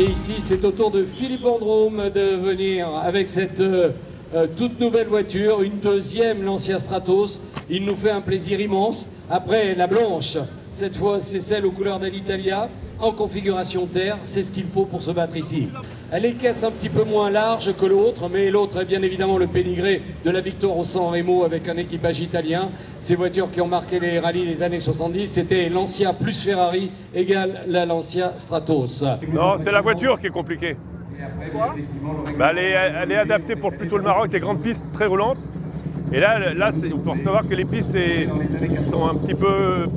ici, c'est au tour de Philippe Vendôme de venir avec cette toute nouvelle voiture, une deuxième Lancia Stratos. Il nous fait un plaisir immense. Après la blanche, cette fois c'est celle aux couleurs d'Alitalia, en configuration terre, c'est ce qu'il faut pour se battre ici. Elle est caisse un petit peu moins large que l'autre, mais l'autre est bien évidemment le pédigré de la victoire au San Remo avec un équipage italien. Ces voitures qui ont marqué les rallyes des années 70, c'était Lancia plus Ferrari égale la Lancia Stratos. Non, c'est la voiture qui est compliquée. Bah, elle est adaptée pour plutôt le Maroc, les grandes pistes très roulantes. Et là on peut savoir que les pistes sont un petit peu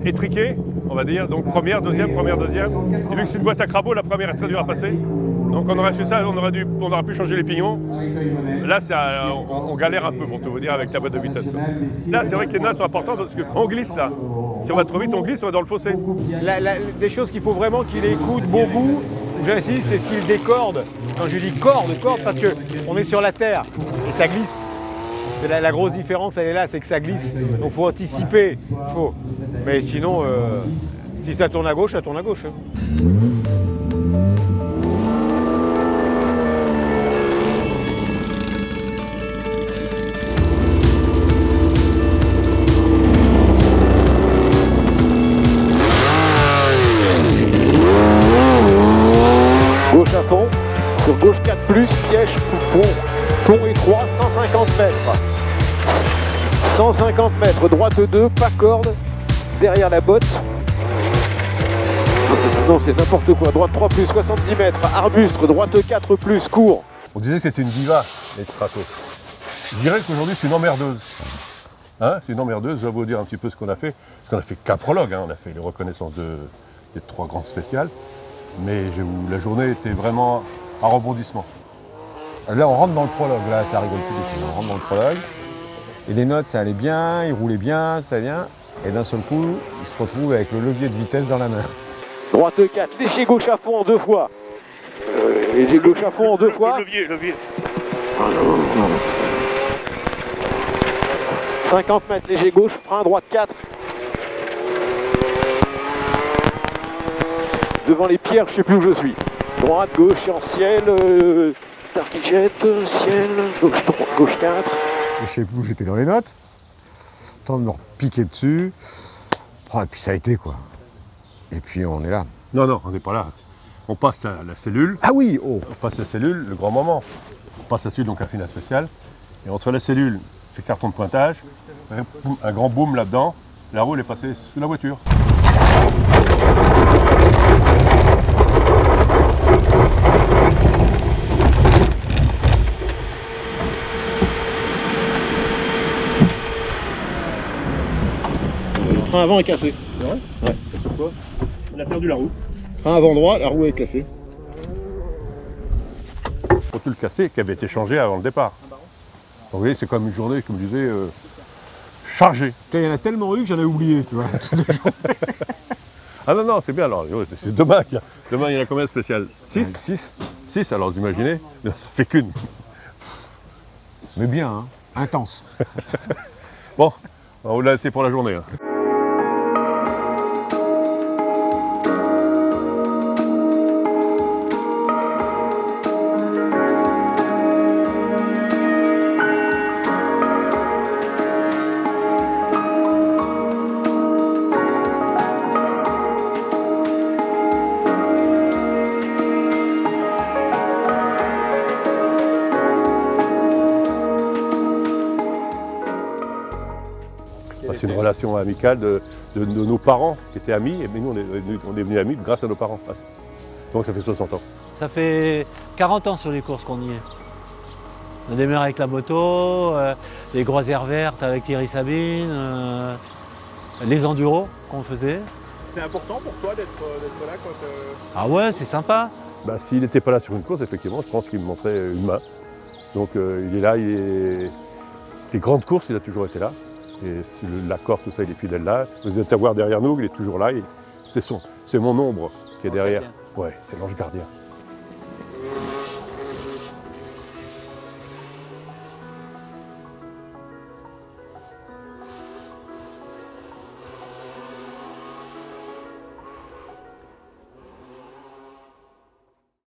étriquées, on va dire. Donc première, deuxième. Et vu que c'est une boîte à crabot, la première est très dure à passer. Donc on aurait fait ça, on aurait pu changer les pignons. Là, on galère un peu pour tout vous dire avec la boîte de vitesse. Là, c'est vrai que les notes sont importantes parce qu'on glisse là. Si on va trop vite, on glisse, on va dans le fossé. Des choses qu'il faut vraiment qu'il écoute beaucoup, j'insiste, c'est s'il décorde. Quand je dis corde, parce qu'on est sur la terre et ça glisse. La grosse différence, elle est là, c'est que ça glisse. Donc il faut anticiper. Mais sinon, si ça tourne à gauche, ça tourne à gauche. Gauche à fond, sur gauche 4+, piège, pont étroit, 150 mètres. 150 mètres, droite 2, pas corde, derrière la botte. Non, c'est n'importe quoi. Droite 3+, 70 mètres, arbuste, droite 4+, court. On disait que c'était une diva, les Stratos. Je dirais qu'aujourd'hui, c'est une emmerdeuse. Hein, c'est une emmerdeuse, je vais vous dire un petit peu ce qu'on a fait. Parce qu'on a fait qu'un prologue, hein. On a fait les reconnaissances des 3 grandes spéciales. Mais la journée était vraiment un rebondissement. Là, on rentre dans le prologue, là, ça rigole plus du tout. On rentre dans le prologue. Et les notes, ça allait bien, ils roulaient bien, tout allait bien. Et d'un seul coup, ils se retrouvent avec le levier de vitesse dans la main. Droite 4, léger gauche à fond en 2 fois. Léger gauche à fond en 2 fois. Levier. 50 mètres, léger gauche, frein, droite 4. Devant les pierres, je ne sais plus où je suis. Droite, gauche, en ciel, tartichette, ciel, gauche 4. Je sais plus où j'étais dans les notes. Temps de me repiquer dessus. Oh, et puis ça a été quoi. Et puis on est là. Non, on n'est pas là. On passe la cellule. Ah oui, oh. On passe la cellule, le grand moment. On passe la cellule, donc un final spécial. Et entre la cellule et le carton de pointage, un grand boom là-dedans. La roue elle est passée sous la voiture. Le frein avant est cassé. C'est vrai ? Ouais. Pourquoi ? On a perdu la roue. Frein avant droit, la roue est cassée. Faut tout le casser qui avait été changé avant le départ. Donc vous voyez, c'est comme une journée, comme je disais, chargée. Il y en a tellement eu que j'en ai oublié, tu vois. Ah non, c'est bien alors. C'est demain il y en a combien de spéciales ? 6 6, alors vous imaginez, il n'en fait qu'une. Mais bien, hein. Intense. Bon, on va vous la laisser pour la journée. Hein. C'est une relation amicale de nos parents qui étaient amis, et nous on est devenus amis grâce à nos parents. Donc ça fait 60 ans. Ça fait 40 ans sur les courses qu'on y est. On a démarré avec la moto, les grosses aires vertes avec Thierry Sabine, les enduros qu'on faisait. C'est important pour toi d'être là quand Ah ouais, c'est sympa. Bah, s'il n'était pas là sur une course, effectivement, je pense qu'il me montrait une main. Donc il est là, les grandes courses, il a toujours été là. Et la Corse, tout ça, il est fidèle là. Vous êtes à voir derrière nous, il est toujours là. C'est mon ombre qui est derrière. Ouais, c'est l'ange gardien.